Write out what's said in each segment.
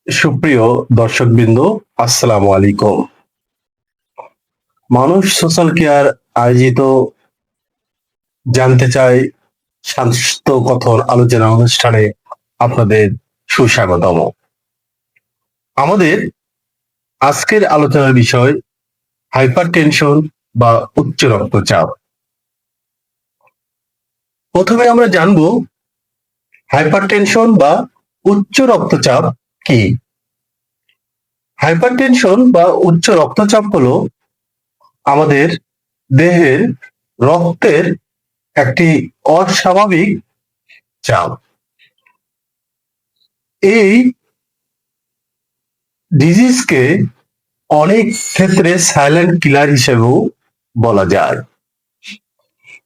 সুপ্রিয় দর্শকবৃন্দ, আসসালামু আলাইকুম। মানুষ সোশ্যাল কেয়ার আয়োজিত জানতে চাই স্বাস্থ্য কথন আলোচনা অনুষ্ঠানে আপনাদের সুস্বাগতম। আমাদের আজকের আলোচনার বিষয় হাইপারটেনশন বা উচ্চ রক্তচাপ। প্রথমে আমরা জানব হাইপারটেনশন বা উচ্চ রক্তচাপ কি। হাইপারটেনশন বা উচ্চ রক্তচাপ হলো আমাদের দেহের রক্তের একটি অস্বাভাবিক চাপ। এই ডিজিজকে অনেক ক্ষেত্রে সাইলেন্ট কিলার হিসেবেও বলা যায়,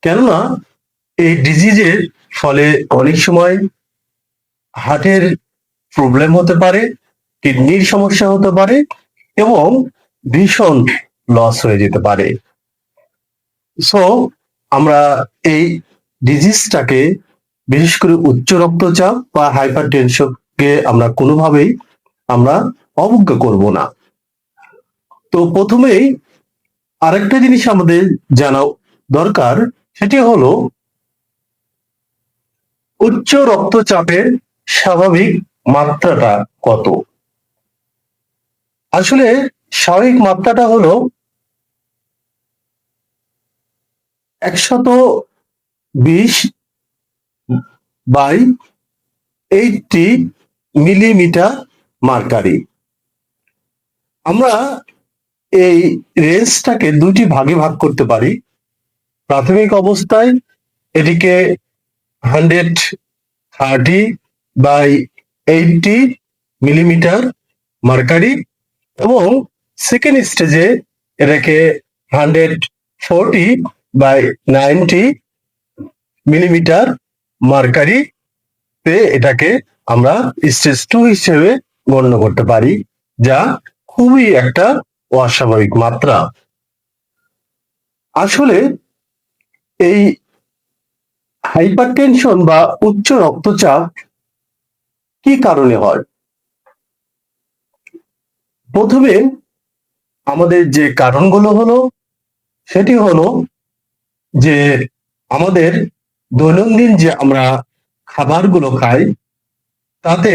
কেননা এই ডিজিজের ফলে অনেক সময় হার্টের প্রবলেম হতে পারে, কিডনির সমস্যা হতে পারে এবং ভীষণ লস হয়ে যেতে পারে। সো আমরা এই ডিজিজটাকে, বিশেষ করে উচ্চ রক্তচাপ বা হাইপার টেনশনকে আমরা কোনোভাবেই আমরা অবজ্ঞা করব না। তো প্রথমেই আরেকটা জিনিস আমাদের জানা দরকার, সেটি হলো উচ্চ রক্তচাপের স্বাভাবিক মাত্রাটা কত। আসলে স্বাভাবিক মাত্রাটা হলো 120/80 মিলিমিটার মার্কারি। আমরা এই রেঞ্জটাকে দুটি ভাগে ভাগ করতে পারি। প্রাথমিক অবস্থায় এটিকে 130/80 মিলিমিটার মার্কারি এবং সেকেন্ড স্টেজে এটাকে 140/90 মিলিমিটার মার্কারি তে এটাকে আমরা স্টেজ 2 হিসেবে গণ্য করতে পারি, যা খুবই একটা অস্বাভাবিক মাত্রা। আসলে এই হাইপারটেনশন বা উচ্চ রক্তচাপ কি কারণে হয়? প্রথমে আমাদের যে কারণগুলো হলো, সেটি হলো যে আমাদের দৈনন্দিন যে আমরা খাবারগুলো খাই, তাতে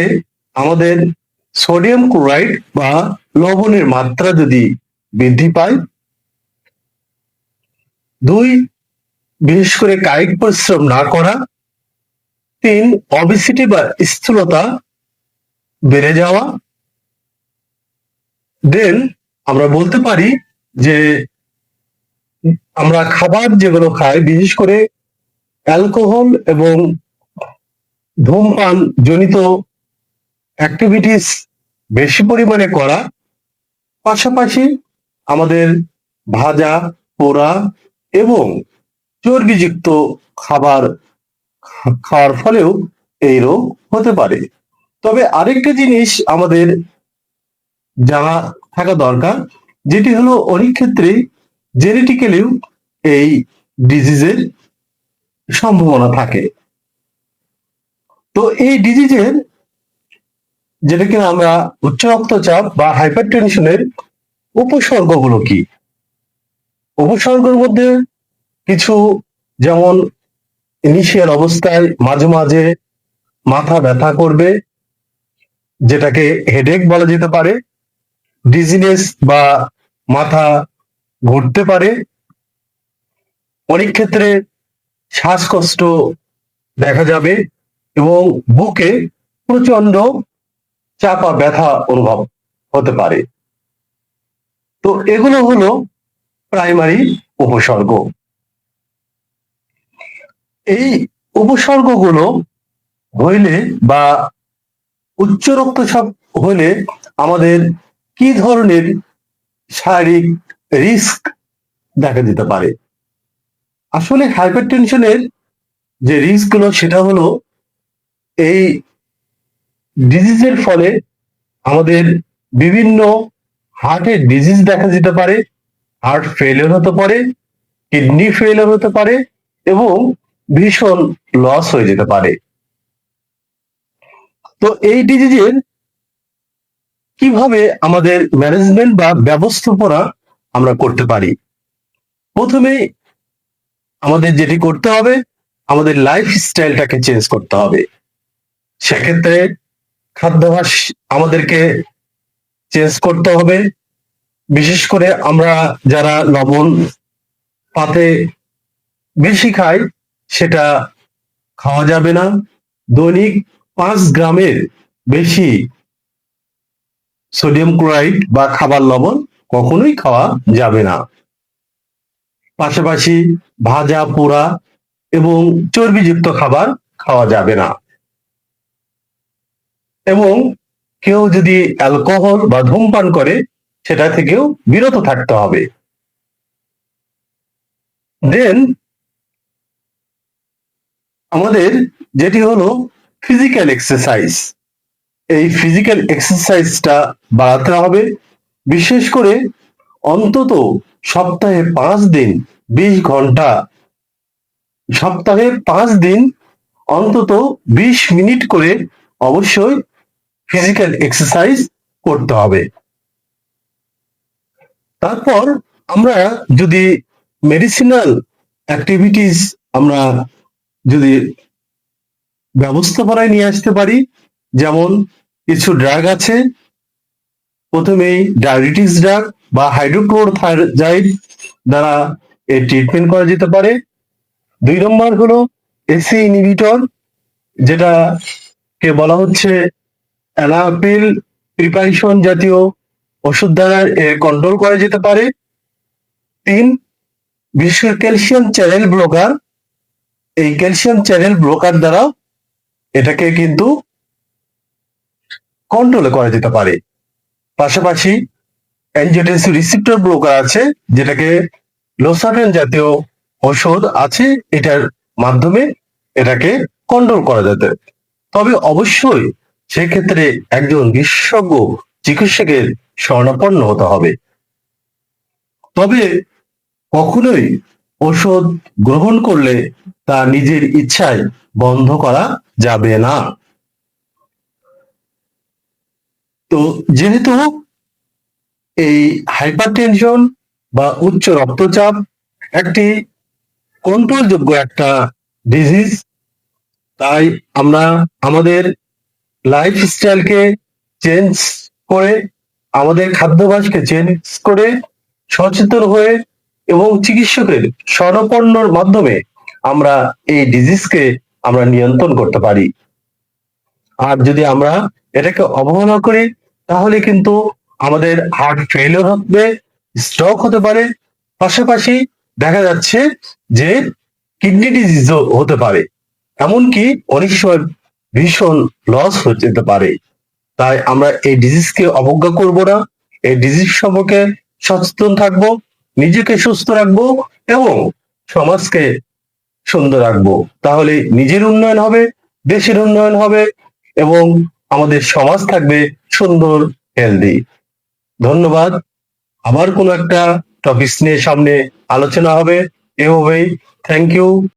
আমাদের সোডিয়াম ক্লোরাইড বা লবণের মাত্রা যদি বৃদ্ধি পায়। 2, বিশেষ করে কায়িক পরিশ্রম না করা। 3, অবেসিটি বা স্থূলতা বেড়ে যাওয়া। দেন আমরা বলতে পারি যে আমরা খাবার যেগুলো খাই, বিশেষ করে অ্যালকোহল এবং ধূমপান জনিত অ্যাক্টিভিটিস বেশি পরিমাণে করা, পাশাপাশি আমাদের ভাজা, পোড়া এবং চর্বিযুক্ত খাবার খাওয়ার ফলেও এই রোগ হতে পারে। তবে আরেকটা জিনিস আমাদের জানা থাকা দরকার, যেটি হলো অনেক ক্ষেত্রে জেনেটিক্যালিও এই ডিজিজের সম্ভাবনা থাকে। তো এই ডিজিজের, যেটাকে আমরা উচ্চ রক্তচাপ বা হাইপারটেনশনের উপসর্গগুলো কি? উপসর্গের মধ্যে কিছু, যেমন ইনিশিয়াল অবস্থায় মাঝে মাঝে মাথা ব্যথা করবে, যেটাকে হেডেক বলা যেতে পারে। ডিজিনেস বা মাথা ঘুরতে পারে। অনেক ক্ষেত্রে শ্বাসকষ্ট দেখা যাবে এবং বুকে প্রচন্ড চাপা ব্যথা অনুভব হতে পারে। তো এগুলো হলো প্রাইমারি উপসর্গ। এই উপসর্গগুলো হইলে বা উচ্চ রক্তচাপ হলে আমাদের কি ধরনের শারীরিক রিস্ক দেখা দিতে পারে? আসলে হাইপারটেনশনের যে রিস্ক গুলো, সেটা হলো এই ডিজিজের ফলে আমাদের বিভিন্ন হার্টের ডিজিজ দেখা দিতে পারে, হার্ট ফেলিওর হতে পারে, কিডনি ফেলিওর হতে পারে এবং ভীষণ লস হয়ে যেতে পারে। তো এই ডিজিজের কিভাবে আমাদের ম্যানেজমেন্ট বা ব্যবস্থাপনা আমরা করতে পারি? প্রথমে আমাদের যেটি করতে হবে, আমাদের লাইফ স্টাইলটাকে চেঞ্জ করতে হবে। সেক্ষেত্রে খাদ্যাভ্যাস আমাদেরকে চেঞ্জ করতে হবে। বিশেষ করে আমরা যারা লবণ পাতে বেশি খাই, সেটা খাওয়া যাবে না। দৈনিক 5 গ্রামের বেশি সোডিয়াম ক্লোরাইড বা খাবার লবণ কখনোই খাওয়া যাবে না। পাশাপাশি ভাজা পোড়া এবং চর্বিযুক্ত খাবার খাওয়া যাবে না। এবং কেউ যদি অ্যালকোহল বা ধূমপান করে, সেটা থেকেও বিরত থাকতে হবে। দেন আমাদের যেটি হলো ফিজিক্যাল এক্সারসাইজ, এই ফিজিক্যাল এক্সারসাইজটা বাড়াতে হবে। বিশেষ করে অন্তত সপ্তাহে 5 দিন 20 ঘন্টা, সপ্তাহে 5 দিন অন্তত 20 মিনিট করে অবশ্যই ফিজিক্যাল এক্সারসাইজ করতে হবে। তারপর আমরা যদি মেডিসিনাল অ্যাক্টিভিটিস আমরা যদি ব্যবস্থাপনায় নিয়ে আসতে পারি, যেমন কিছু ড্রাগ আছে। প্রথমেই ডায়াবেটিস ড্রাগ বা হাইড্রোক্লোরোথাইরাইড দ্বারা এর ট্রিটমেন্ট করা যেতে পারে। 2 নম্বর হলো এসি ইনহিবিটর, যেটা কে বলা হচ্ছে অ্যানাপিল প্রিপারেশন জাতীয় ওষুধ দ্বারা কন্ট্রোল করা যেতে পারে। 3, বিশেষ করে ক্যালসিয়াম চ্যানেল ব্লকার, এই ক্যালসিয়াম চ্যানেল ব্লকার দ্বারা এটাকে কিন্তু কন্ট্রোলে করা যেতে পারে। পাশাপাশি অ্যানজিওটেনসিন রিসেপ্টর ব্লকার আছে, যেটাকে লোসার্টান জাতীয় ঔষধ আছে, এটার মাধ্যমে এটাকে কন্ট্রোল করা যেতে। তবে অবশ্যই সেক্ষেত্রে একজন বিশেষজ্ঞ চিকিৎসকের শরণাপন্ন হতে হবে। তবে কখনোই ওষুধ গ্রহণ করলে তা নিজের ইচ্ছায় বন্ধ করা যাবে না। তো যেহেতু এই হাইপারটেনশন বা উচ্চ রক্তচাপ একটি কন্ট্রোলযোগ্য একটা ডিজিজ, তাই আমরা আমাদের লাইফস্টাইলকে চেঞ্জ করে, আমাদের খাদ্যাভ্যাসকে চেঞ্জ করে, সচেতন হয়ে এবং চিকিৎসকের শরণাপন্নর মাধ্যমে আমরা এই ডিজিজকে আমরা নিয়ন্ত্রণ করতে পারি। আর যদি আমরা এটাকে অবহেলা করি, তাহলে কিন্তু আমাদের হার্ট ফেলিওর হবে, স্ট্রোক হতে পারে। পাশাপাশি দেখা যাচ্ছে যে কিডনি ডিজিজও হতে পারে, এমনকি অনেক সময় ভীষণ লস হয়ে যেতে পারে। তাই আমরা এই ডিজিজকে অবজ্ঞা করব না, এই ডিজিজ সম্পর্কে সচেতন থাকব, নিজেকে সুস্থ রাখবো এবং সমাজকে সুন্দর রাখবো। তাহলে নিজের উন্নয়ন হবে, দেশের উন্নয়ন হবে এবং আমাদের সমাজ থাকবে সুন্দর, হেলদি। ধন্যবাদ। আবার কোনো একটা টপিকস নিয়ে সামনে আলোচনা হবে এভাবেই। Thank you.